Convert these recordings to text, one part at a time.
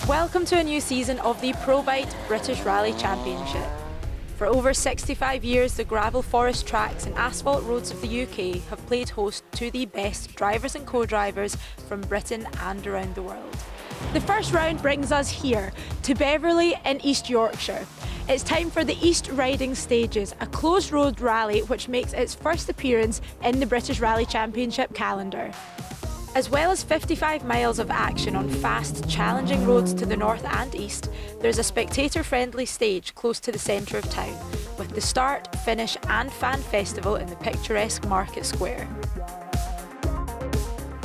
Welcome to a new season of the Probite British Rally Championship. For over 65 years, the gravel forest tracks and asphalt roads of the UK have played host to the best drivers and co-drivers from Britain and around the world. The first round brings us here, to Beverley in East Yorkshire. It's time for the East Riding Stages, a closed road rally which makes its first appearance in the British Rally Championship calendar. As well as 55 miles of action on fast, challenging roads to the north and east, there's a spectator-friendly stage close to the centre of town, with the start, finish and fan festival in the picturesque Market Square.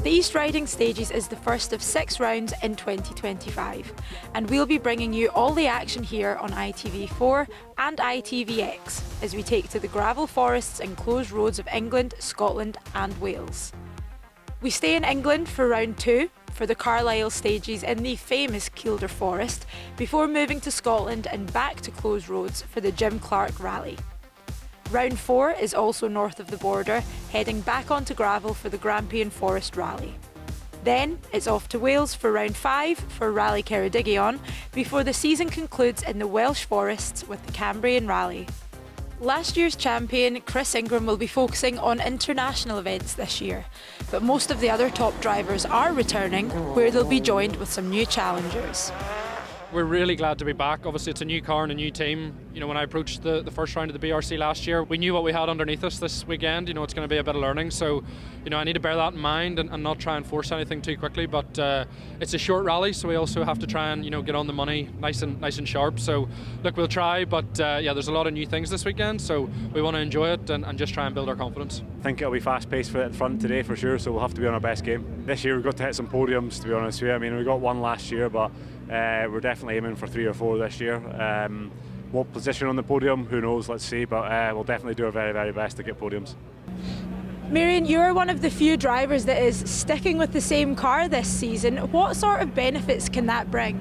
The East Riding Stages is the first of 6 rounds in 2025, and we'll be bringing you all the action here on ITV4 and ITVX as we take to the gravel forests and closed roads of England, Scotland and Wales. We stay in England for round 2 for the Carlisle stages in the famous Kielder Forest before moving to Scotland and back to closed roads for the Jim Clark Rally. Round 4 is also north of the border, heading back onto gravel for the Grampian Forest Rally. Then it's off to Wales for round 5 for Rally Ceredigion before the season concludes in the Welsh forests with the Cambrian Rally. Last year's champion, Chris Ingram, will be focusing on international events this year, but most of the other top drivers are returning, where they'll be joined with some new challengers. We're really glad to be back. Obviously it's a new car and a new team. You know, when I approached the first round of the BRC last year, we knew what we had underneath us this weekend. You know, it's going to be a bit of learning, so you know, I need to bear that in mind and not try and force anything too quickly, but it's a short rally, so we also have to try and, you know, get on the money nice and sharp. So look, we'll try, but yeah, there's a lot of new things this weekend, so we want to enjoy it and just try and build our confidence. I think it'll be fast paced for it in front today for sure, so we'll have to be on our best game. This year we've got to hit some podiums, to be honest with you. I mean, we got one last year, but we're definitely aiming for 3 or 4 this year. What position on the podium, who knows, let's see, but we'll definitely do our very, very best to get podiums. Marion, you're one of the few drivers that is sticking with the same car this season. What sort of benefits can that bring?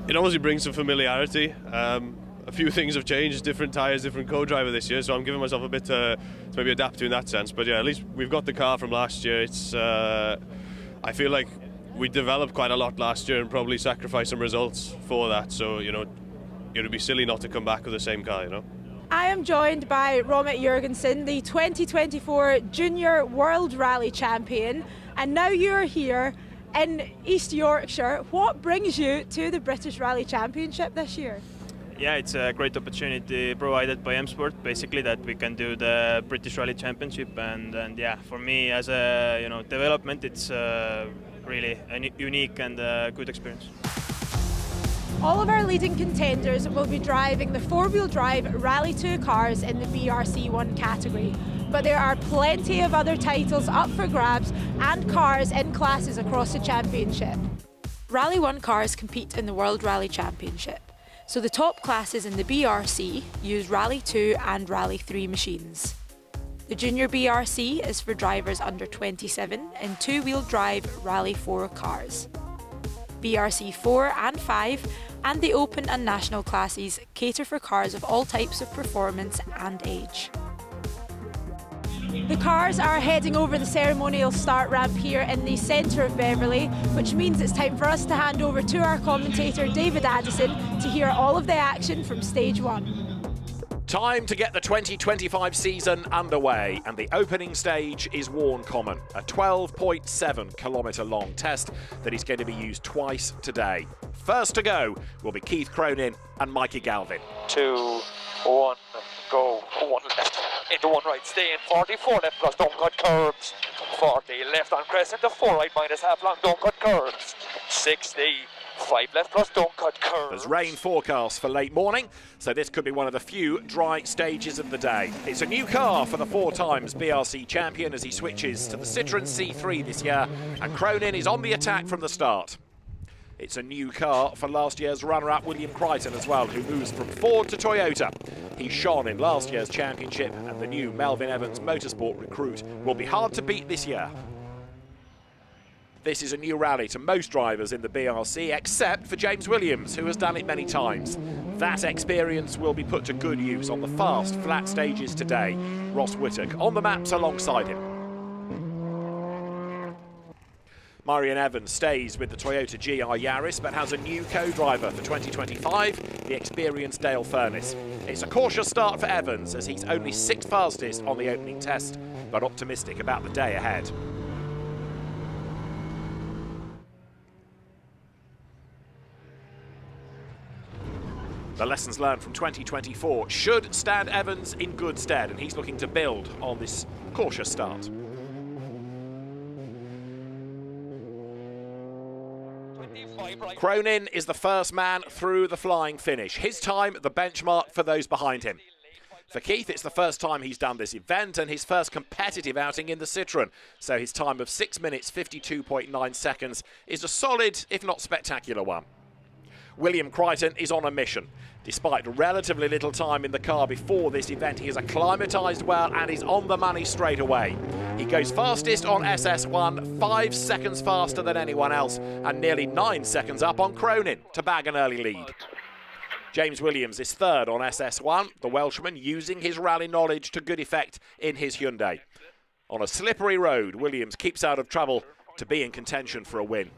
It obviously brings some familiarity. A few things have changed, different tyres, different co-driver this year, so I'm giving myself a bit to maybe adapt to in that sense. But yeah, at least we've got the car from last year. It's I feel like we developed quite a lot last year and probably sacrificed some results for that, so you know, it would be silly not to come back with the same car, you know. I am joined by Robert Jurgensen, the 2024 Junior World Rally Champion, and now you're here in East Yorkshire. What brings you to the British Rally Championship this year? Yeah, it's a great opportunity provided by M Sport, basically, that we can do the British Rally Championship, and yeah, for me as a development, it's really a unique and good experience. All of our leading contenders will be driving the 4-wheel drive Rally 2 cars in the BRC1 category, but there are plenty of other titles up for grabs and cars in classes across the championship. Rally 1 cars compete in the World Rally Championship, so the top classes in the BRC use Rally 2 and Rally 3 machines. The Junior BRC is for drivers under 27 in 2-wheel drive Rally 4 cars. BRC 4 and 5 and the Open and National classes cater for cars of all types of performance and age. The cars are heading over the ceremonial start ramp here in the centre of Beverley, which means it's time for us to hand over to our commentator David Addison to hear all of the action from stage 1. Time to get the 2025 season underway, and the opening stage is Warn Common, a 12.7 kilometre long test that is going to be used twice today. First to go will be Keith Cronin and Mikey Galvin. 2, 1, go. 1 left, into 1 right, stay in 44 left plus don't cut curves. 40 left on crest into 4 right minus half long, don't cut curves. 60. 5 left plus don't cut curves. There's rain forecast for late morning, so this could be one of the few dry stages of the day. It's a new car for the 4 times BRC champion as he switches to the Citroën C3 this year, and Cronin is on the attack from the start. It's a new car for last year's runner-up William Crichton as well, who moves from Ford to Toyota. He shone in last year's championship, and the new Melvin Evans Motorsport recruit will be hard to beat this year. This is a new rally to most drivers in the BRC, except for James Williams, who has done it many times. That experience will be put to good use on the fast, flat stages today. Ross Whittock on the maps alongside him. Marion Evans stays with the Toyota GR Yaris, but has a new co-driver for 2025, the experienced Dale Furness. It's a cautious start for Evans, as he's only 6th fastest on the opening test, but optimistic about the day ahead. The lessons learned from 2024 should stand Evans in good stead, and he's looking to build on this cautious start. Cronin is the first man through the flying finish. His time, the benchmark for those behind him. For Keith, it's the first time he's done this event and his first competitive outing in the Citroën. So his time of 6 minutes 52.9 seconds is a solid, if not spectacular one. William Crichton is on a mission. Despite relatively little time in the car before this event, he is acclimatised well and is on the money straight away. He goes fastest on SS1, 5 seconds faster than anyone else, and nearly 9 seconds up on Cronin to bag an early lead. James Williams is third on SS1, the Welshman using his rally knowledge to good effect in his Hyundai. On a slippery road, Williams keeps out of trouble to be in contention for a win.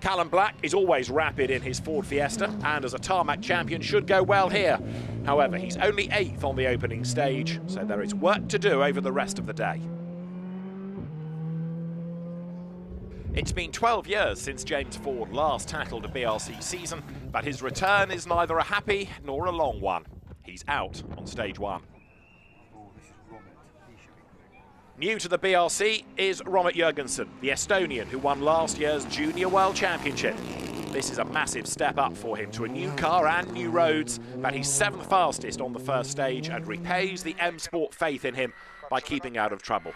Callum Black is always rapid in his Ford Fiesta, and as a tarmac champion should go well here. However, he's only 8th on the opening stage, so there is work to do over the rest of the day. It's been 12 years since James Ford last tackled a BRC season, but his return is neither a happy nor a long one. He's out on stage 1. New to the BRC is Romet Jurgensen, the Estonian who won last year's Junior World Championship. This is a massive step up for him to a new car and new roads, but he's 7th fastest on the first stage and repays the M Sport faith in him by keeping out of trouble.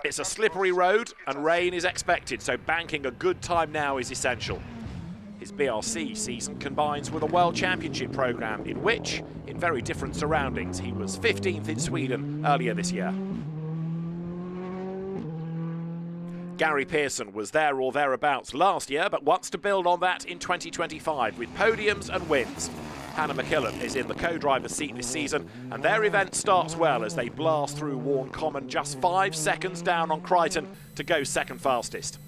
It's a slippery road and rain is expected, so banking a good time now is essential. His BRC season combines with a World Championship programme in which, in very different surroundings, he was 15th in Sweden earlier this year. Gary Pearson was there or thereabouts last year, but wants to build on that in 2025 with podiums and wins. Hannah McKillen is in the co-driver's seat this season, and their event starts well as they blast through Warn Common, just 5 seconds down on Crichton to go 2nd fastest.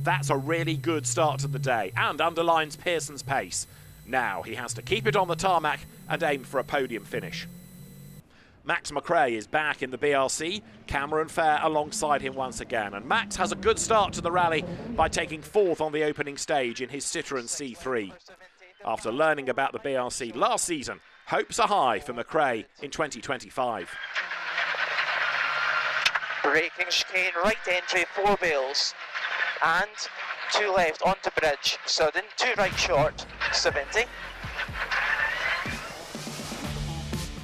That's a really good start to the day and underlines Pearson's pace. Now he has to keep it on the tarmac and aim for a podium finish. Max McRae is back in the BRC, Cameron Fair alongside him once again, and Max has a good start to the rally by taking 4th on the opening stage in his Citroën C3. After learning about the BRC last season, hopes are high for McRae in 2025. Braking chicane, right entry, 4 bales, and 2 left onto bridge, sudden, 2 right short, 70.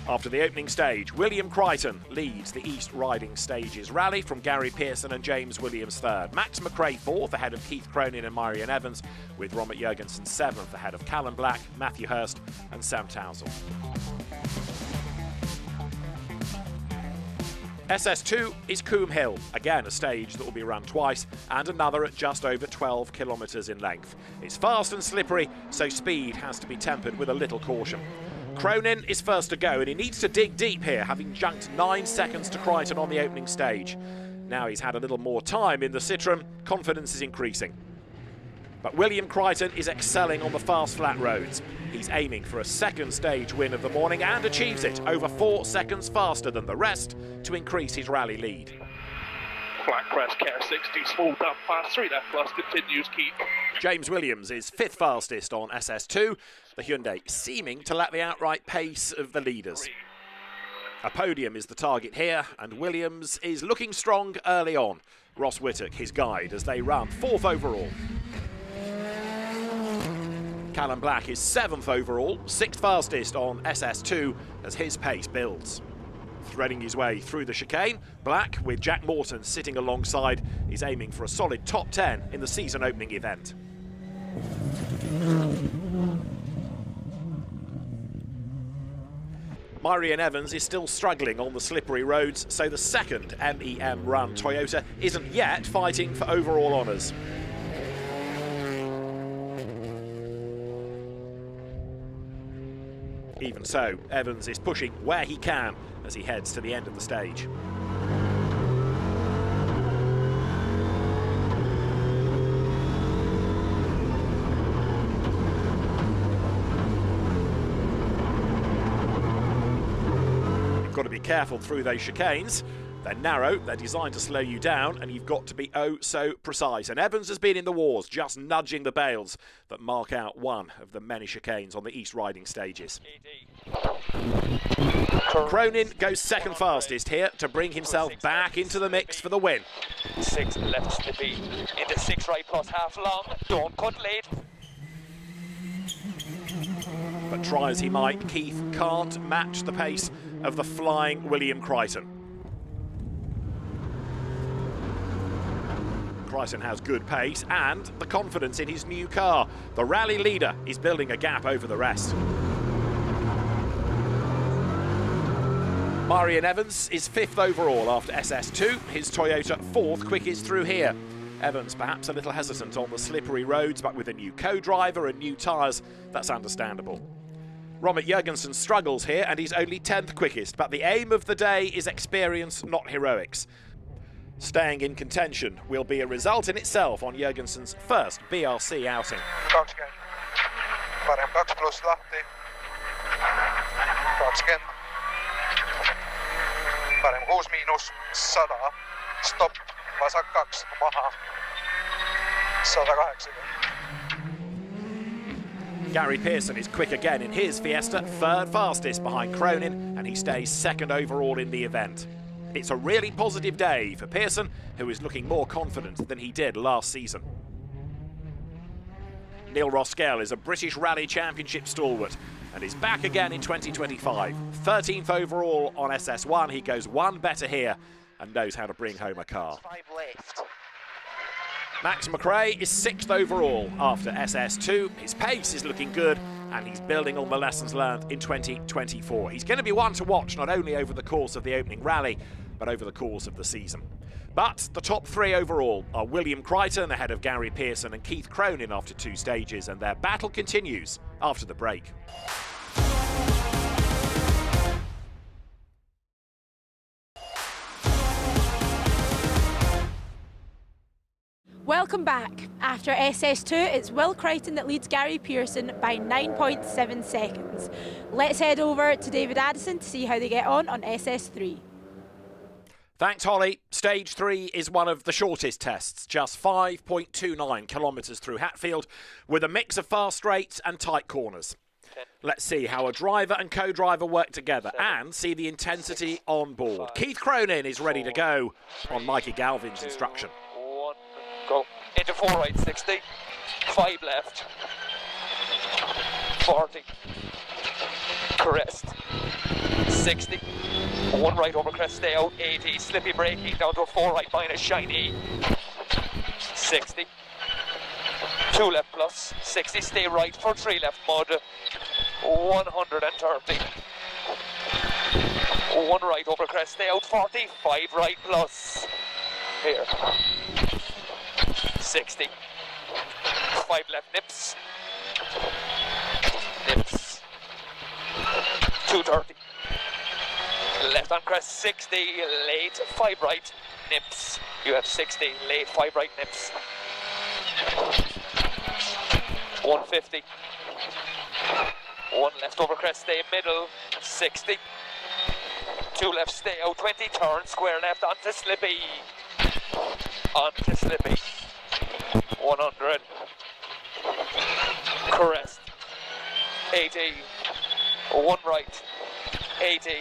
After the opening stage, William Crichton leads the East Riding Stages rally from Gary Pearson and James Williams 3rd. Max McRae 4th ahead of Keith Cronin and Marion Evans, with Romet Jurgensen 7th ahead of Callum Black, Matthew Hurst and Sam Tousell. SS2 is Coombe Hill, again a stage that will be run twice and another at just over 12 kilometres in length. It's fast and slippery, so speed has to be tempered with a little caution. Cronin is first to go and he needs to dig deep here, having junked 9 seconds to Crichton on the opening stage. Now he's had a little more time in the Citroën, confidence is increasing. But William Crichton is excelling on the fast flat roads. He's aiming for a 2nd stage win of the morning and achieves it over 4 seconds faster than the rest to increase his rally lead. Flat crest, care 60s, full down fast, 3 left plus, continues, keep. James Williams is 5th fastest on SS2, the Hyundai seeming to lack the outright pace of the leaders. A podium is the target here, and Williams is looking strong early on. Ross Whittock, his guide, as they run 4th overall. Callum Black is 7th overall, 6th fastest on SS2 as his pace builds. Threading his way through the chicane, Black, with Jack Morton sitting alongside, is aiming for a solid top 10 in the season opening event. Marion Evans is still struggling on the slippery roads, so the second MEM run Toyota isn't yet fighting for overall honours. Even so, Evans is pushing where he can as he heads to the end of the stage. You've got to be careful through those chicanes. They're narrow, they're designed to slow you down, and you've got to be oh so precise. And Evans has been in the wars, just nudging the bales that mark out one of the many chicanes on the East Riding stages. Cronin goes second fastest here to bring himself back into the mix for the win. 6 left slippy, into 6 right plus half long, don't cut late. But try as he might, Keith can't match the pace of the flying William Crichton. Crichton has good pace and the confidence in his new car. The rally leader is building a gap over the rest. Marion Evans is 5th overall after SS2, his Toyota 4th quickest through here. Evans perhaps a little hesitant on the slippery roads, but with a new co-driver and new tyres, that's understandable. Robert Jurgensen struggles here and he's only 10th quickest, but the aim of the day is experience, not heroics. Staying in contention will be a result in itself on Jurgensen's first BRC outing. 20. Parem 2 plus lahti. 20. Parem 6 miinus 100. Stop. Vasak 2. Maha. 180. Gary Pearson is quick again in his Fiesta, 3rd fastest behind Cronin, and he stays 2nd overall in the event. It's a really positive day for Pearson, who is looking more confident than he did last season. Neil Roskell is a British Rally Championship stalwart and is back again in 2025. 13th overall on SS1, he goes one better here and knows how to bring home a car. 5 left. Max McRae is 6th overall after SS2. His pace is looking good and he's building on the lessons learned in 2024. He's going to be one to watch not only over the course of the opening rally, but over the course of the season. But the top 3 overall are William Crichton ahead of Gary Pearson and Keith Cronin after 2 stages, and their battle continues after the break. Welcome back. After SS2, it's Will Crichton that leads Gary Pearson by 9.7 seconds. Let's head over to David Addison to see how they get on SS3. Thanks, Holly. Stage 3 is one of the shortest tests, just 5.29 kilometres through Hatfield, with a mix of fast straights and tight corners. Let's see how a driver and co-driver work together and see the intensity on board. Keith Cronin is ready to go on Mikey Galvin's instruction. Go into 4 right 60, 5 left, 40, crest, 60, 1 right over crest, stay out, 80, slippy braking down to a 4 right minus shiny, 60, 2 left plus, 60, stay right for 3 left mud, 130, 1 right over crest, stay out, 40, 5 right plus, here. 60, 5 left nips, 230, left on crest 60, late 5 right nips, you have 60, late 5 right nips, 150, 1 left over crest stay middle, 60, 2 left stay out 20, turn square left onto slippy, 100, crest, 80, 1 right, 80,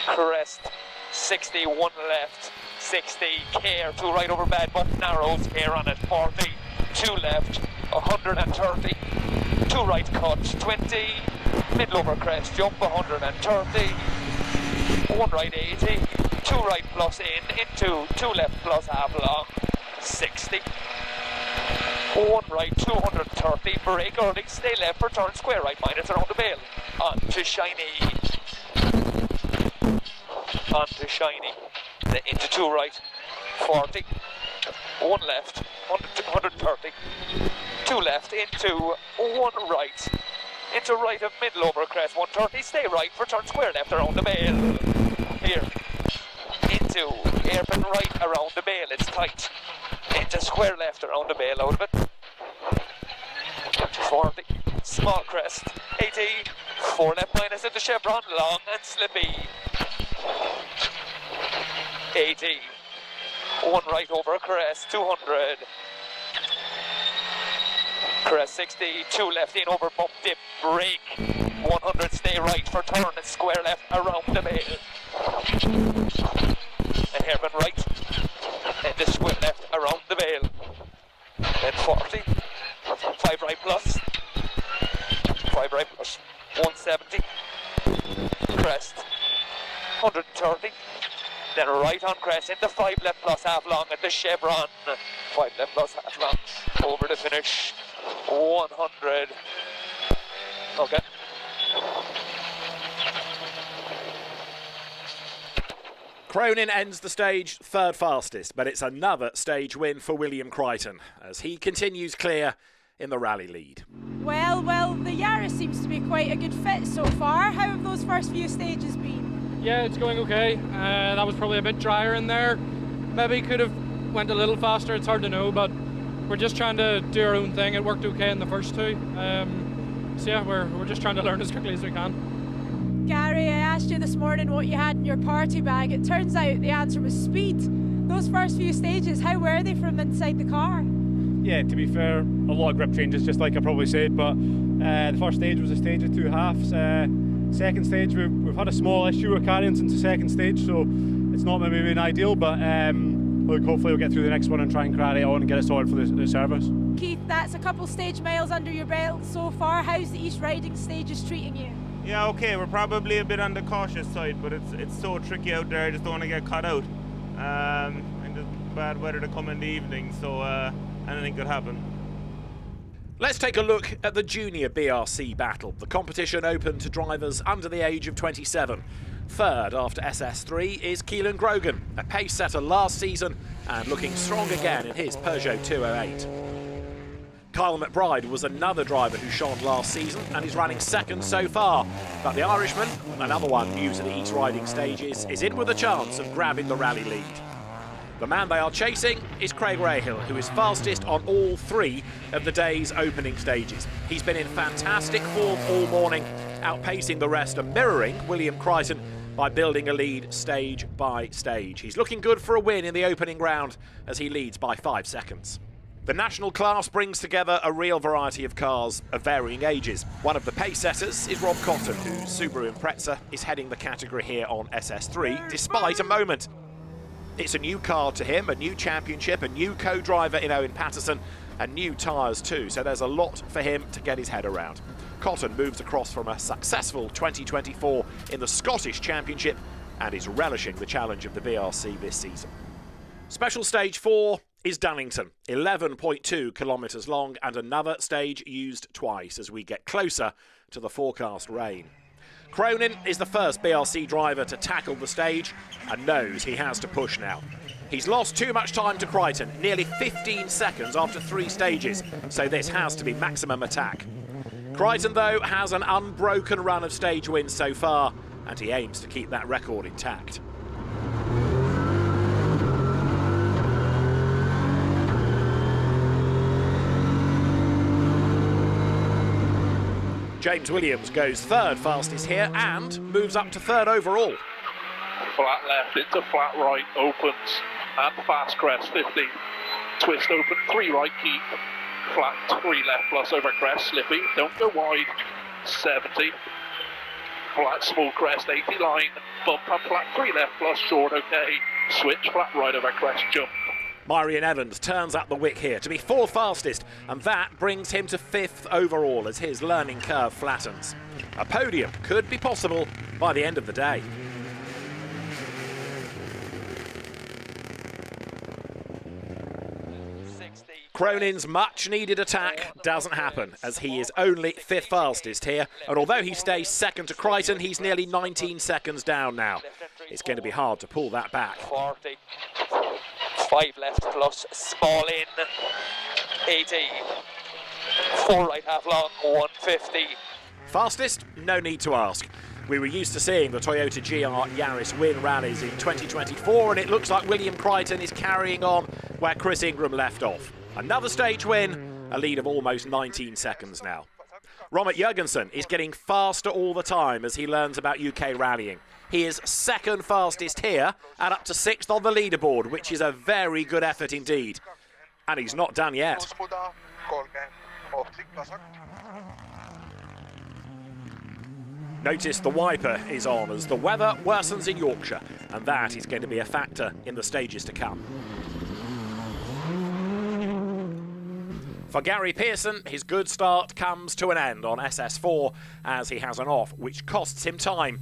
crest, 60, 1 left, 60, care, 2 right over bad bump, narrows, care on it, 40, 2 left, 130, 2 right cut, 20, middle over crest, jump, 130, 1 right 80, 2 right plus into 2 left plus half long, 60. 1 right 230, brake early, stay left for turn square right minus around the bale, on to shiny, then into 2 right, 40, 1 left, 130, 2 left into 1 right, into right of middle over crest, 130, stay right for turn square left around the bale, here, into hairpin right around the bale, it's tight, into square left around the bale out of it, 40, small crest, 80, 4 left minus into chevron, long and slippy, 80, 1 right over crest, 200, crest 60, 2 left in over bump dip, brake, 100, stay right for turn and square left around the bale, and hairpin right, and the square left around the bale, then 40, 5 right plus, 5 right plus, 170, crest, 130, then right on crest into 5 left plus half long at the chevron, 5 left plus half long, over the finish, 100, okay. Cronin ends the stage third fastest, but it's another stage win for William Crichton as he continues clear in the rally lead. Well, the Yaris seems to be quite a good fit so far. How have those first few stages been? Yeah, it's going okay. That was probably a bit drier in there. Maybe could have went a little faster, it's hard to know, but we're just trying to do our own thing. It worked okay in the first two. So yeah, we're just trying to learn as quickly as we can. Gary, I asked you this morning what you had in your party bag. It turns out the answer was speed. Those first few stages, how were they from inside the car? Yeah, to be fair, a lot of grip changes, just like I probably said, but the first stage was a stage of 2 halves. Second stage, we've had a small issue with carrying since the second stage, so it's not maybe been ideal, but look, hopefully we'll get through the next one and try and carry it on and get it sorted for the service. Keith, that's a couple stage miles under your belt so far. How's the East Riding stages treating you? Yeah, okay, we're probably a bit on the cautious side, but it's so tricky out there, I just don't want to get caught out. And there's bad weather to come in the evening, so anything could happen. Let's take a look at the junior BRC battle. The competition open to drivers under the age of 27. Third after SS3 is Keelan Grogan, a pace setter last season and looking strong again in his Peugeot 208. Kyle McBride was another driver who shone last season and is running second so far. But the Irishman, another one new to the East Riding stages, is in with a chance of grabbing the rally lead. The man they are chasing is Craig Rahill, who is fastest on all 3 of the day's opening stages. He's been in fantastic form all morning, outpacing the rest and mirroring William Crichton by building a lead stage by stage. He's looking good for a win in the opening round as he leads by 5 seconds. The national class brings together a real variety of cars of varying ages. One of the pace setters is Rob Cotton, whose Subaru Impreza is heading the category here on SS3, despite a moment. It's a new car to him, a new championship, a new co-driver in Owen Patterson, and new tyres too, so there's a lot for him to get his head around. Cotton moves across from a successful 2024 in the Scottish Championship and is relishing the challenge of the BRC this season. Special stage 4 is Dunnington, 11.2 kilometres long, and another stage used twice as we get closer to the forecast rain. Cronin is the first BRC driver to tackle the stage and knows he has to push now. He's lost too much time to Crichton, nearly 15 seconds after 3 stages, so this has to be maximum attack. Crichton, though, has an unbroken run of stage wins so far, and he aims to keep that record intact. James Williams goes third fastest here and moves up to third overall. Flat left into flat right, opens, and fast crest, 50. Twist open, 3 right, keep. Flat 3 left plus over crest, slippy, don't go wide, 70. Flat small crest, 80 line, bump and flat 3 left plus short, okay. Switch flat right over crest, jump. Myrian Evans turns up the wick here to be 4th fastest, and that brings him to 5th overall as his learning curve flattens. A podium could be possible by the end of the day. Cronin's much-needed attack doesn't happen, as he is only 5th fastest here, and although he stays second to Crichton, he's nearly 19 seconds down now. It's going to be hard to pull that back. 40. 5 left plus small in. 80. 4 right half long, 150. Fastest? No need to ask. We were used to seeing the Toyota GR Yaris win rallies in 2024, and it looks like William Crichton is carrying on where Chris Ingram left off. Another stage win, a lead of almost 19 seconds now. Robert Jurgensen is getting faster all the time as he learns about UK rallying. He is 2nd fastest here and up to 6th on the leaderboard, which is a very good effort indeed. And he's not done yet. Notice the wiper is on as the weather worsens in Yorkshire, and that is going to be a factor in the stages to come. For Gary Pearson, his good start comes to an end on SS4 as he has an off, which costs him time.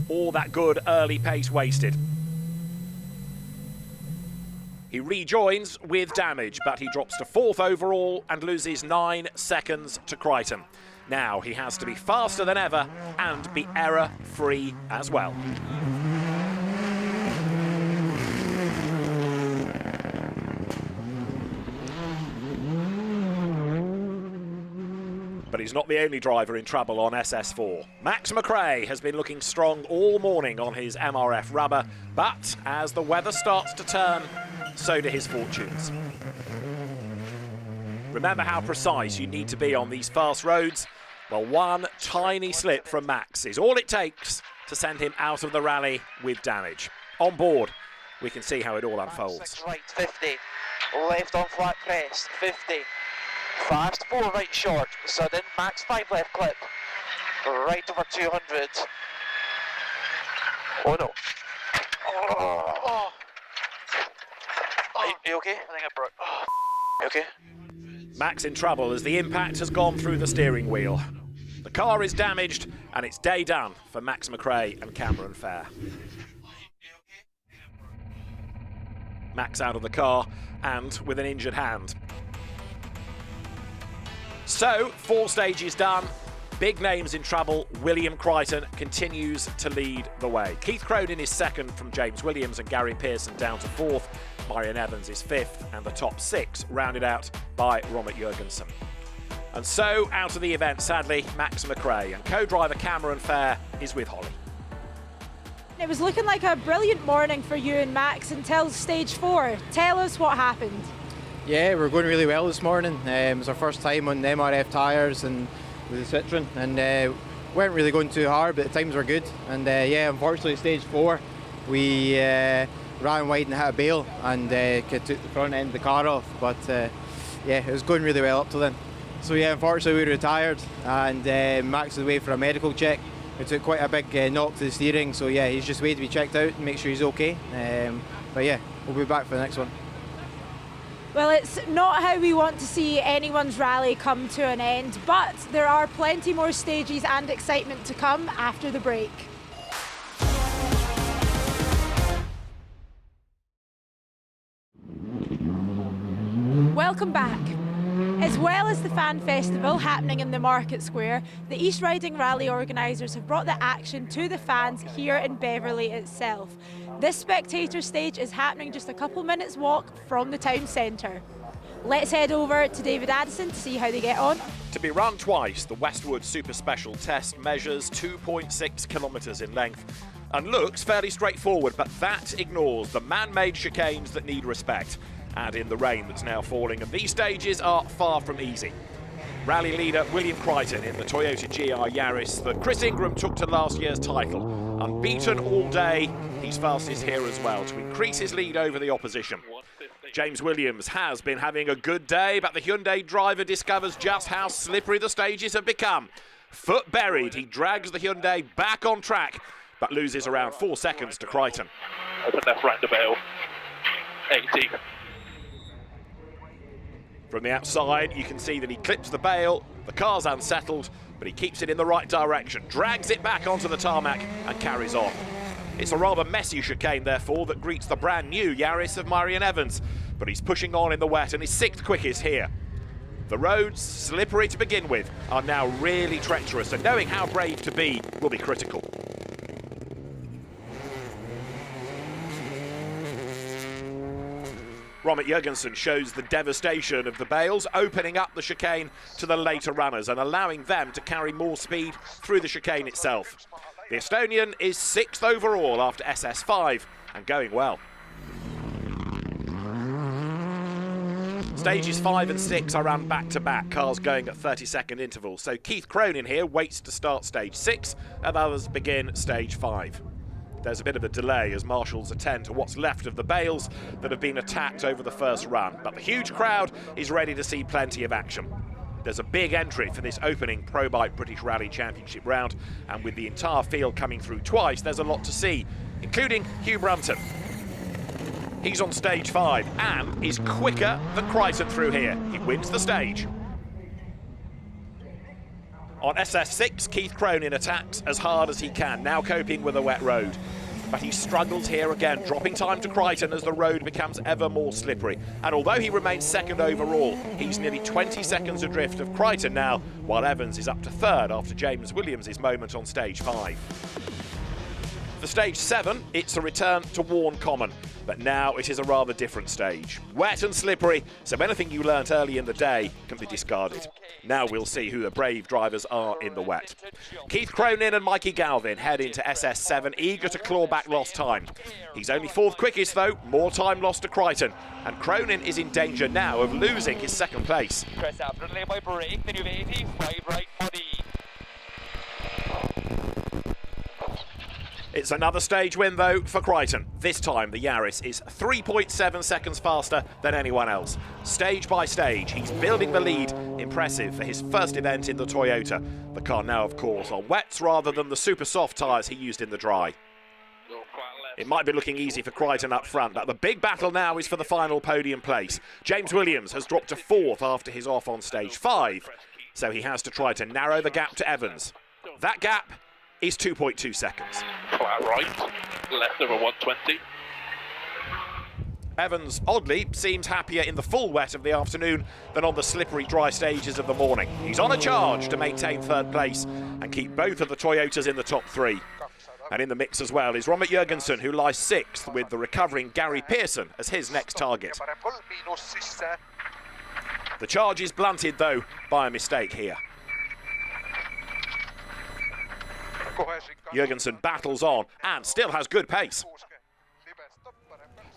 All that good early pace wasted. He rejoins with damage, but he drops to 4th overall and loses 9 seconds to Crichton. Now he has to be faster than ever and be error-free as well. But he's not the only driver in trouble on SS4. Max McRae has been looking strong all morning on his MRF rubber, but as the weather starts to turn, so do his fortunes. Remember how precise you need to be on these fast roads? Well, one tiny slip from Max is all it takes to send him out of the rally with damage. On board, we can see how it all unfolds. 6 right, 50. Left on flat crest, 50. Fast 4 right short, sudden max 5 left clip. Right over 200. Oh no. Oh. Are you okay? I think I broke. You okay? Max in trouble as the impact has gone through the steering wheel. The car is damaged and it's day done for Max McRae and Cameron Fair. Max out of the car and with an injured hand. So, 4 stages done, big names in trouble. William Crichton continues to lead the way. Keith Cronin is 2nd from James Williams and Gary Pearson down to 4th. Marion Evans is 5th and the top 6 rounded out by Robert Jurgensen. And so, out of the event, sadly, Max McRae, and co-driver Cameron Fair is with Holly. It was looking like a brilliant morning for you and Max until stage 4. Tell us what happened. Yeah, we're going really well this morning. It was our first time on the MRF tyres and with the Citroen, and weren't really going too hard, but the times were good. And yeah, unfortunately, stage 4, we ran wide and hit a bale and took the front end of the car off. But yeah, it was going really well up till then. So yeah, unfortunately, we retired, and Max is away for a medical check. It took quite a big knock to the steering, so yeah, he's just waiting to be checked out and make sure he's okay. But yeah, we'll be back for the next one. Well, it's not how we want to see anyone's rally come to an end, but there are plenty more stages and excitement to come after the break. Welcome back. As well as the fan festival happening in the Market Square, the East Riding Rally organisers have brought the action to the fans here in Beverley itself. This Spectator stage is happening just a couple minutes walk from the town centre. Let's head over to David Addison to see how they get on. To be run twice, the Westwood Super Special Test measures 2.6 kilometres in length and looks fairly straightforward, but that ignores the man-made chicanes that need respect. Add in the rain that's now falling, and these stages are far from easy. Rally leader William Crichton in the Toyota GR Yaris that Chris Ingram took to last year's title. Unbeaten all day, he's fastest here as well to increase his lead over the opposition. James Williams has been having a good day, but the Hyundai driver discovers just how slippery the stages have become. Foot buried, he drags the Hyundai back on track, but loses around 4 seconds to Crichton. Open left roundabout, 80. From the outside, you can see that he clips the bail, the car's unsettled, but he keeps it in the right direction, drags it back onto the tarmac and carries on. It's a rather messy chicane, therefore, that greets the brand new Yaris of Marion Evans, but he's pushing on in the wet and is 6th quickest here. The roads, slippery to begin with, are now really treacherous, and knowing how brave to be will be critical. Robert Jurgensen shows the devastation of the bales, opening up the chicane to the later runners and allowing them to carry more speed through the chicane itself. The Estonian is 6th overall after SS5 and going well. Stages 5 and 6 are run back-to-back, cars going at 30-second intervals. So Keith Cronin here waits to start stage 6 and others begin stage 5. There's a bit of a delay as marshals attend to what's left of the bales that have been attacked over the first run, but the huge crowd is ready to see plenty of action. There's a big entry for this opening Probite British Rally Championship round, and with the entire field coming through twice, there's a lot to see, including Hugh Brunton. He's on stage 5 and is quicker than Crichton through here. He wins the stage. On SS6, Keith Cronin attacks as hard as he can, now coping with a wet road. But he struggles here again, dropping time to Crichton as the road becomes ever more slippery. And although he remains 2nd overall, he's nearly 20 seconds adrift of Crichton now, while Evans is up to 3rd after James Williams' moment on stage 5. For stage 7, it's a return to Warn Common, but now it is a rather different stage. Wet and slippery, so anything you learnt early in the day can be discarded. Now we'll see who the brave drivers are in the wet. Keith Cronin and Mikey Galvin head into SS7, eager to claw back lost time. He's only 4th quickest though, more time lost to Crichton, and Cronin is in danger now of losing his 2nd place. Press after the lane by brake, then you've 85 right body. It's another stage win, though, for Crichton. This time, the Yaris is 3.7 seconds faster than anyone else. Stage by stage, he's building the lead. Impressive for his first event in the Toyota. The car now, of course, on wets rather than the super soft tyres he used in the dry. It might be looking easy for Crichton up front, but the big battle now is for the final podium place. James Williams has dropped to 4th after his off on stage 5, so he has to try to narrow the gap to Evans. That gap is 2.2 seconds. Flat right, left over 120. Evans, oddly, seems happier in the full wet of the afternoon than on the slippery dry stages of the morning. He's on a charge to maintain 3rd place and keep both of the Toyotas in the top 3. And in the mix as well is Robert Jurgensen, who lies 6th with the recovering Gary Pearson as his next target. The charge is blunted, though, by a mistake here. Jurgensen battles on and still has good pace.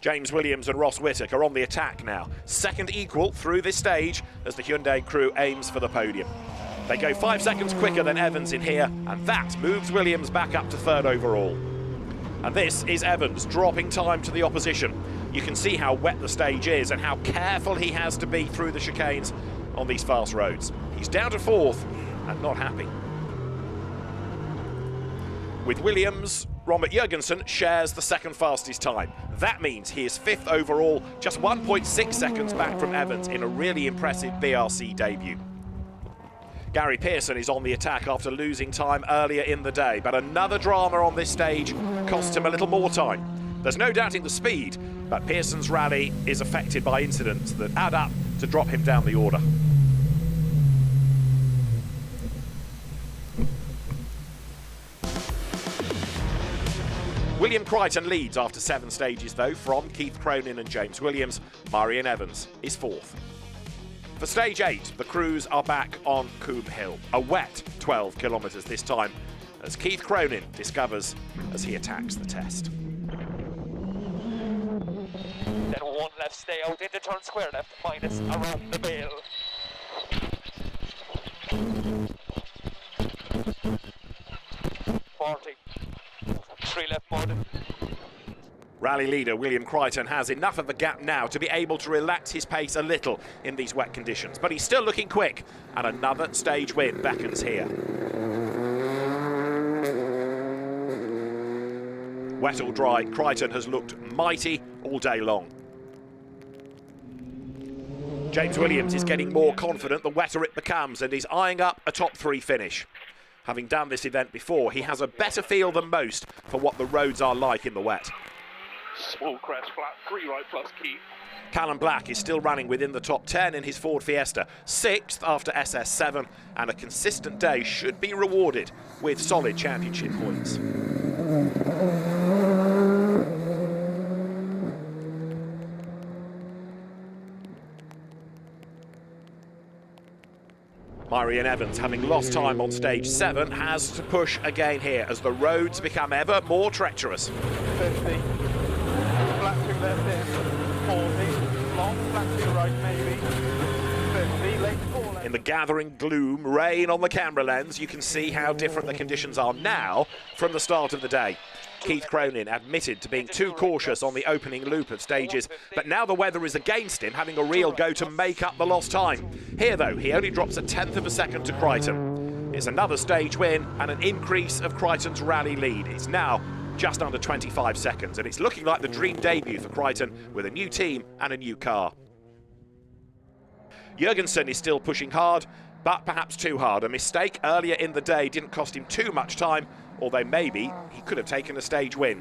James Williams and Ross Whittack are on the attack now. 2nd equal through this stage as the Hyundai crew aims for the podium. They go 5 seconds quicker than Evans in here, and that moves Williams back up to 3rd overall. And this is Evans dropping time to the opposition. You can see how wet the stage is and how careful he has to be through the chicanes on these fast roads. He's down to 4th and not happy. With Williams, Robert Jurgensen shares the 2nd fastest time. That means he is 5th overall, just 1.6 seconds back from Evans in a really impressive BRC debut. Gary Pearson is on the attack after losing time earlier in the day, but another drama on this stage costs him a little more time. There's no doubting the speed, but Pearson's rally is affected by incidents that add up to drop him down the order. William Crichton leads after 7 stages, though, from Keith Cronin and James Williams. Marion Evans is 4th. For stage 8, the crews are back on Coombe Hill. A wet 12 kilometres this time, as Keith Cronin discovers as he attacks the test. Then 1 left, stay out into turn square left, minus around the bale. Three left mode. Rally leader William Crichton has enough of the gap now to be able to relax his pace a little in these wet conditions, but he's still looking quick, and another stage win beckons here. Wet or dry, Crichton has looked mighty all day long. James Williams is getting more confident the wetter it becomes and is eyeing up a top 3 finish. Having done this event before, he has a better feel than most for what the roads are like in the wet. Small crest, flat, 3 right plus keep. Callum Black is still running within the top 10 in his Ford Fiesta, 6th after SS7, and a consistent day should be rewarded with solid championship points. Myrian Evans, having lost time on stage 7, has to push again here as the roads become ever more treacherous. 50, flat to left in, 40, long, flat to right maybe, 50, late 4 left. In the gathering gloom, rain on the camera lens, you can see how different the conditions are now from the start of the day. Keith Cronin admitted to being too cautious on the opening loop of stages, but now the weather is against him, having a real go to make up the lost time. Here, though, he only drops 1/10 of a second to Crichton. It's another stage win and an increase of Crichton's rally lead. It's now just under 25 seconds, and it's looking like the dream debut for Crichton with a new team and a new car. Jurgensen is still pushing hard, but perhaps too hard. A mistake earlier in the day didn't cost him too much time, although maybe he could have taken a stage win.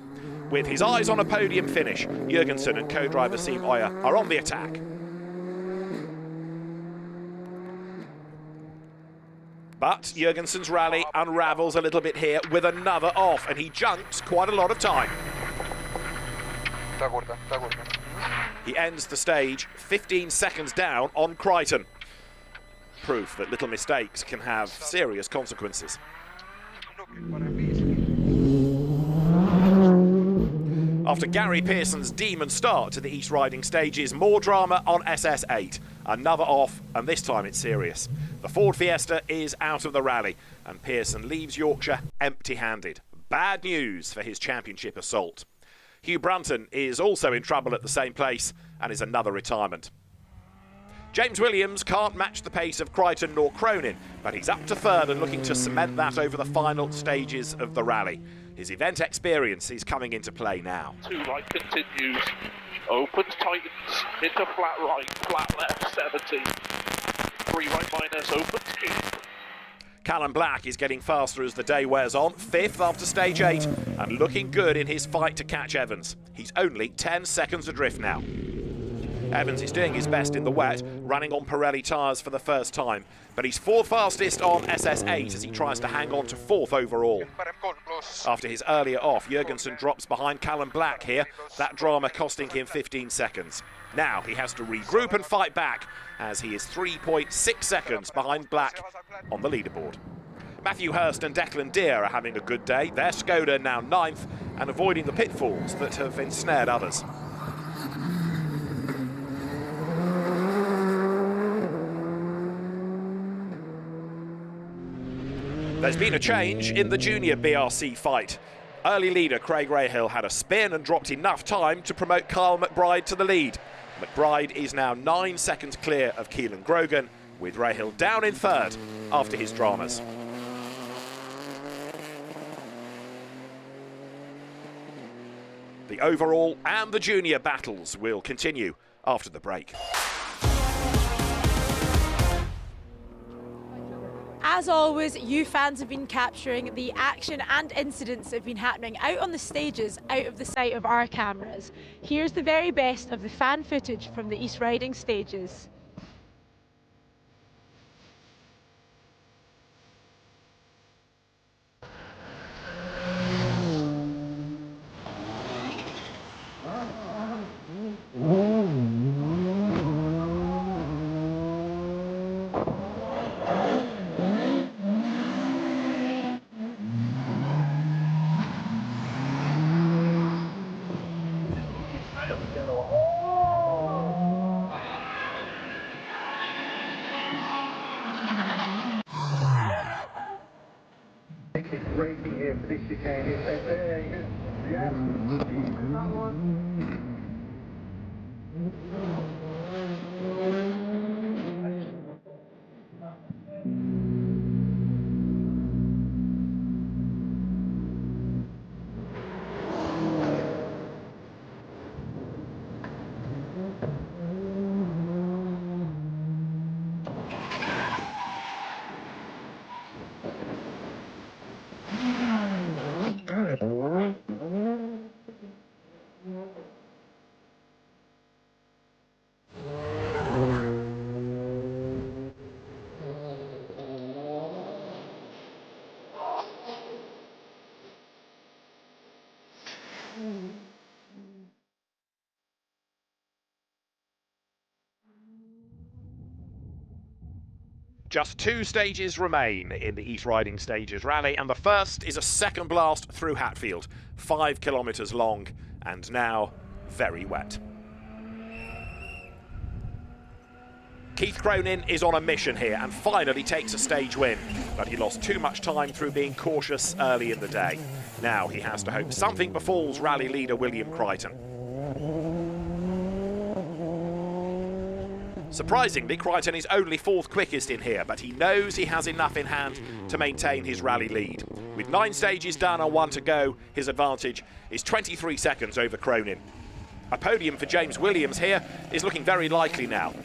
With his eyes on a podium finish, Jurgensen and co-driver Siim Oja are on the attack. But Jurgensen's rally unravels a little bit here with another off, and he junks quite a lot of time. He ends the stage 15 seconds down on Crichton. Proof that little mistakes can have serious consequences. After Gary Pearson's demon start to the East Riding stages, more drama on SS8. Another off, and this time it's serious. The Ford Fiesta is out of the rally, and Pearson leaves Yorkshire empty-handed. Bad news for his championship assault. Hugh Brunton is also in trouble at the same place, and is another retirement. James Williams can't match the pace of Crichton nor Cronin, but he's up to 3rd and looking to cement that over the final stages of the rally. His event experience is coming into play now. 2 right continues, opens, tightens, into flat right, flat left, 70. 3 right minus, opens, keep. Callum Black is getting faster as the day wears on, 5th after stage 8, and looking good in his fight to catch Evans. He's only 10 seconds adrift now. Evans is doing his best in the wet, running on Pirelli tyres for the first time, but he's 4th fastest on SS8 as he tries to hang on to 4th overall. After his earlier off, Jurgensen drops behind Callum Black here, that drama costing him 15 seconds. Now he has to regroup and fight back, as he is 3.6 seconds behind Black on the leaderboard. Matthew Hurst and Declan Deere are having a good day. Their Skoda now 9th and avoiding the pitfalls that have ensnared others. There's been a change in the junior BRC fight. Early leader Craig Rahill had a spin and dropped enough time to promote Kyle McBride to the lead. McBride is now 9 seconds clear of Keelan Grogan, with Rahill down in 3rd after his dramas. The overall and the junior battles will continue after the break. As always, you fans have been capturing the action and incidents that have been happening out on the stages, out of the sight of our cameras. Here's the very best of the fan footage from the East Riding stages. Braking here for this chicane. Yeah. Just 2 stages remain in the East Riding Stages Rally, and the first is a second blast through Hatfield, 5 kilometres long and now very wet. Keith Cronin is on a mission here and finally takes a stage win, but he lost too much time through being cautious early in the day. Now he has to hope something befalls rally leader William Crichton. Surprisingly, Crichton is only 4th quickest in here, but he knows he has enough in hand to maintain his rally lead. With 9 stages done and 1 to go, his advantage is 23 seconds over Cronin. A podium for James Williams here is looking very likely now.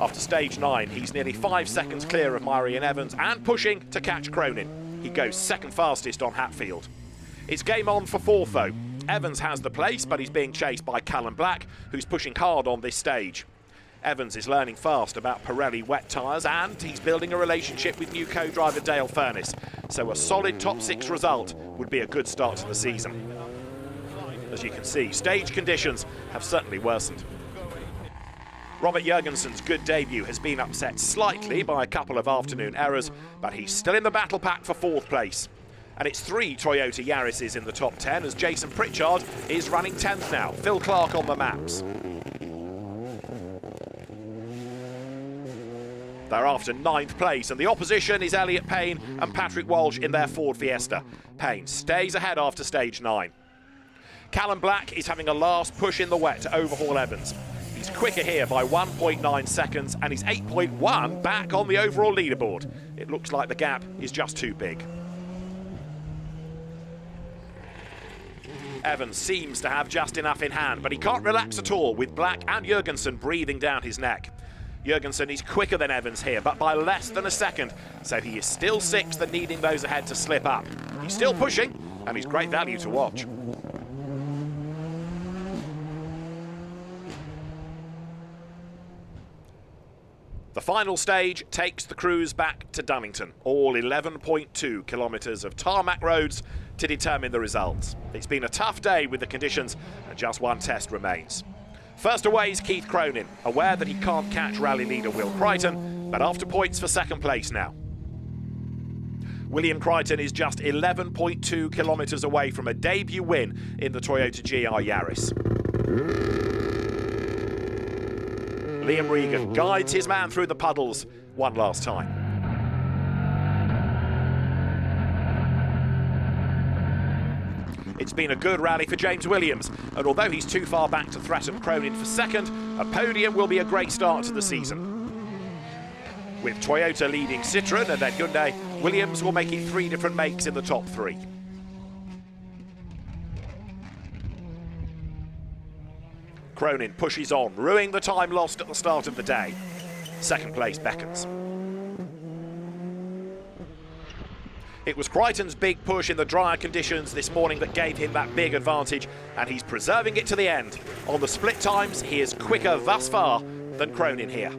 After stage 9, he's nearly 5 seconds clear of Marion Evans and pushing to catch Cronin. He goes 2nd fastest on Hatfield. It's game on for 4th though. Evans has the place, but he's being chased by Callum Black, who's pushing hard on this stage. Evans is learning fast about Pirelli wet tyres and he's building a relationship with new co-driver Dale Furness, so a solid top 6 result would be a good start to the season. As you can see, stage conditions have certainly worsened. Robert Jurgensen's good debut has been upset slightly by a couple of afternoon errors, but he's still in the battle pack for 4th place. And it's 3 Toyota Yaris's in the top 10 as Jason Pritchard is running 10th now. Phil Clark on the maps. They're after 9th place, and the opposition is Elliot Payne and Patrick Walsh in their Ford Fiesta. Payne stays ahead after stage 9. Callum Black is having a last push in the wet to overhaul Evans. He's quicker here by 1.9 seconds and he's 8.1 back on the overall leaderboard. It looks like the gap is just too big. Evans seems to have just enough in hand, but he can't relax at all with Black and Jurgensen breathing down his neck. Jurgensen is quicker than Evans here, but by less than a second, so he is still 6th and needing those ahead to slip up. He's still pushing, and he's great value to watch. The final stage takes the crews back to Dunnington, all 11.2 kilometres of tarmac roads to determine the results. It's been a tough day with the conditions and just 1 test remains. First away is Keith Cronin, aware that he can't catch rally leader Will Crichton, but after points for 2nd place now. William Crichton is just 11.2 kilometres away from a debut win in the Toyota GR Yaris. Liam Regan guides his man through the puddles one last time. It's been a good rally for James Williams, and although he's too far back to threaten Cronin for 2nd, a podium will be a great start to the season. With Toyota leading Citroën and then Hyundai, Williams will make it 3 different makes in the top 3. Cronin pushes on, ruining the time lost at the start of the day. 2nd place beckons. It was Crichton's big push in the drier conditions this morning that gave him that big advantage, and he's preserving it to the end. On the split times, he is quicker thus far than Cronin here.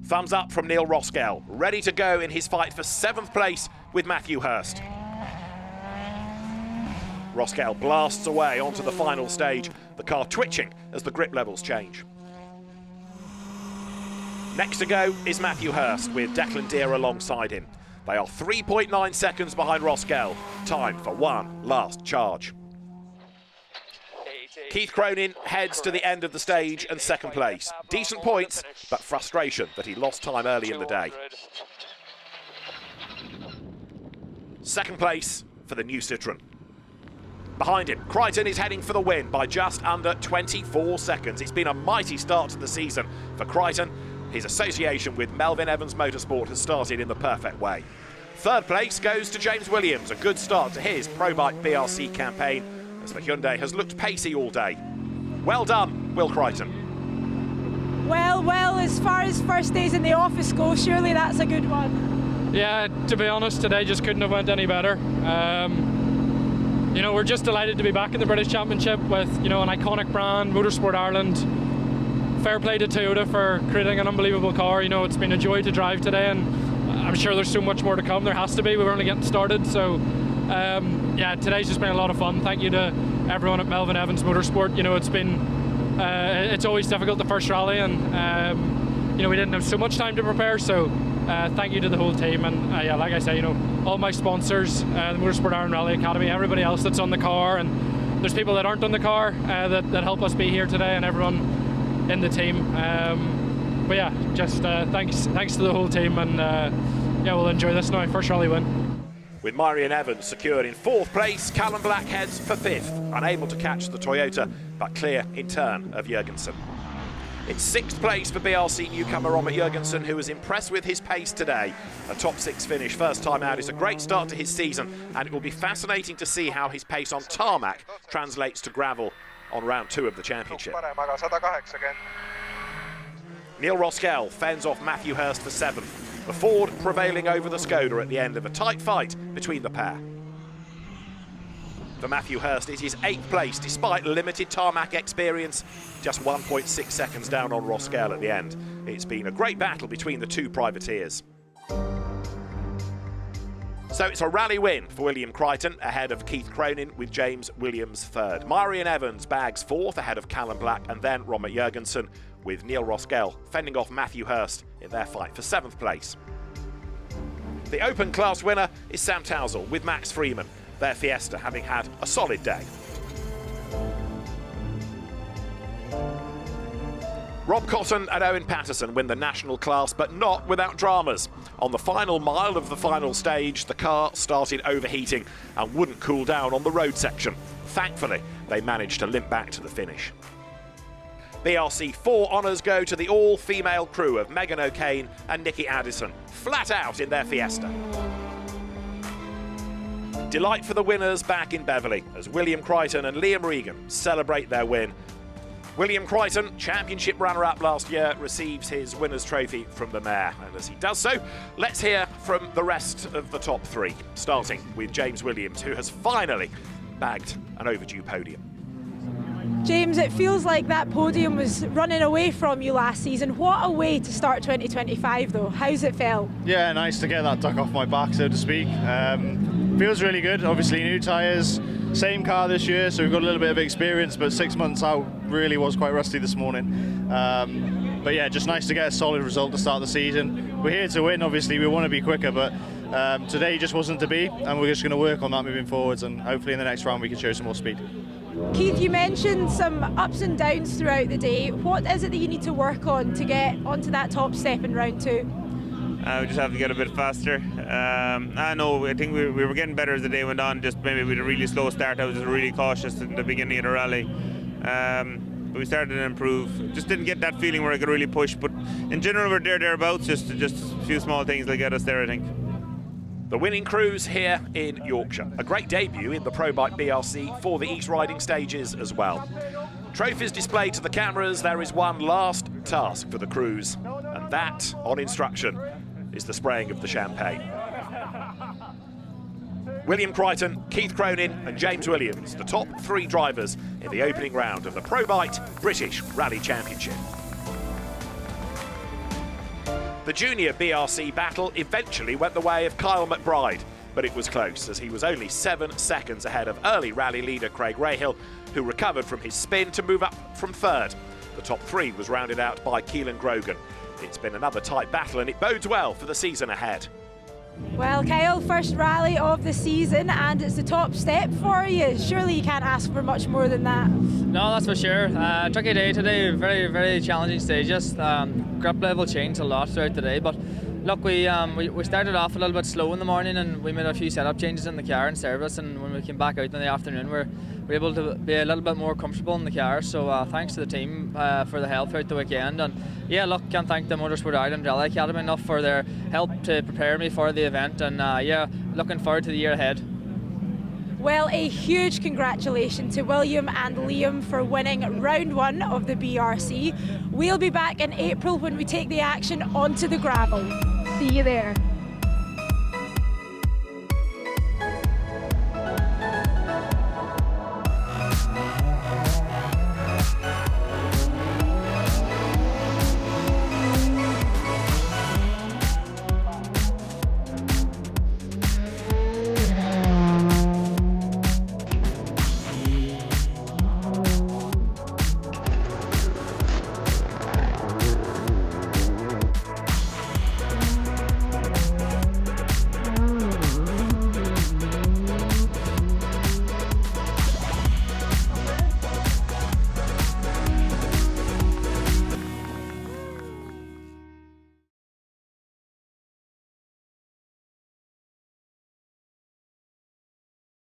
Thumbs up from Neil Roskell, ready to go in his fight for 7th place with Matthew Hurst. Roskell blasts away onto the final stage, the car twitching as the grip levels change. Next to go is Matthew Hurst with Declan Deere alongside him. They are 3.9 seconds behind Roskell. Time for one last charge. Keith Cronin heads to the end of the stage and 2nd place. Decent points, but frustration that he lost time early in the day. 2nd place for the new Citroën. Behind him, Crichton is heading for the win by just under 24 seconds. It's been a mighty start to the season for Crichton. His association with Melvin Evans Motorsport has started in the perfect way. 3rd place goes to James Williams, a good start to his Probite BRC campaign, as the Hyundai has looked pacey all day. Well done, Will Crichton. Well, as far as first days in the office go, surely that's a good one. Yeah, to be honest, today just couldn't have went any better. You know, we're just delighted to be back in the British Championship with, you know, an iconic brand, Motorsport Ireland. Fair play to Toyota for creating an unbelievable car. You know, it's been a joy to drive today, and I'm sure there's so much more to come. There has to be. We were only getting started, so yeah, today's just been a lot of fun. Thank you to everyone at Melvin Evans Motorsport. You know, it's always difficult, the first rally, and you know, we didn't have so much time to prepare. So thank you to the whole team, and yeah, like I say, you know, all my sponsors, the Motorsport Ireland Rally Academy, everybody else that's on the car, and there's people that aren't on the car that help us be here today, and everyone in the team. But yeah, just thanks to the whole team, and yeah, we'll enjoy this now. First rally win. With Marion Evans secured in 4th place, Callum Black heads for 5th, unable to catch the Toyota, but clear in turn of Jurgensen. In 6th place for BRC newcomer Robert Jurgensen, who was impressed with his pace today. A top 6 finish first time out is a great start to his season, and it will be fascinating to see how his pace on tarmac translates to gravel on round 2 of the championship. Neil Roskell fends off Matthew Hurst for 7th. The Ford prevailing over the Skoda at the end of a tight fight between the pair. For Matthew Hurst, it is 8th place despite limited tarmac experience, just 1.6 seconds down on Roskell at the end. It's been a great battle between the two privateers. So it's a rally win for William Crichton ahead of Keith Cronin, with James Williams 3rd. Marion Evans bags 4th ahead of Callum Black, and then Robert Jurgensen, with Neil Roskell fending off Matthew Hurst in their fight for 7th place. The Open class winner is Sam Tousell with Max Freeman, their Fiesta having had a solid day. Rob Cotton and Owen Patterson win the national class, but not without dramas. On the final mile of the final stage, the car started overheating and wouldn't cool down on the road section. Thankfully, they managed to limp back to the finish. BRC 4 honours go to the all-female crew of Megan O'Kane and Nikki Addison, flat out in their Fiesta. Delight for the winners back in Beverley as William Crichton and Liam Regan celebrate their win. William Crichton, championship runner-up last year, receives his winner's trophy from the mayor. And as he does so, let's hear from the rest of the top 3, starting with James Williams, who has finally bagged an overdue podium. James, it feels like that podium was running away from you last season. What a way to start 2025 though. How's it felt? Yeah, nice to get that duck off my back, so to speak. Feels really good. Obviously new tyres, same car this year, so we've got a little bit of experience, but 6 months out really was quite rusty this morning. But yeah, just nice to get a solid result to start the season. We're here to win, obviously we want to be quicker, but today just wasn't to be, and we're just going to work on that moving forwards, and hopefully in the next round we can show some more speed. Keith, you mentioned some ups and downs throughout the day. What is it that you need to work on to get onto that top step in round 2? We just have to get a bit faster. I think we were getting better as the day went on, just maybe with a really slow start. I was just really cautious in the beginning of the rally. But we started to improve. Just didn't get that feeling where I could really push, but in general we're thereabouts, just a few small things that get us there, I think. The winning crews here in Yorkshire. A great debut in the Probite BRC for the East Riding stages as well. Trophies displayed to the cameras. There is one last task for the crews, and that, on instruction, is the spraying of the champagne. William Crichton, Keith Cronin and James Williams, the top 3 drivers in the opening round of the Probite British Rally Championship. The junior BRC battle eventually went the way of Kyle McBride, but it was close as he was only 7 seconds ahead of early rally leader Craig Rahill, who recovered from his spin to move up from 3rd. The top 3 was rounded out by Keelan Grogan. It's been another tight battle and it bodes well for the season ahead. Well, Kyle, first rally of the season and it's the top step for you. Surely you can't ask for much more than that. No, that's for sure. Tricky day today, very, very challenging stages. Grip level changed a lot throughout the day, but look, we started off a little bit slow in the morning and we made a few setup changes in the car and service, and when we came back out in the afternoon we're able to be a little bit more comfortable in the car, so thanks to the team for the help throughout the weekend. And yeah, look, can't thank the Motorsport Ireland Rally Academy enough for their help to prepare me for the event, and yeah, looking forward to the year ahead. Well, a huge congratulations to William and Liam for winning round 1 of the BRC. We'll be back in April when we take the action onto the gravel. See you there.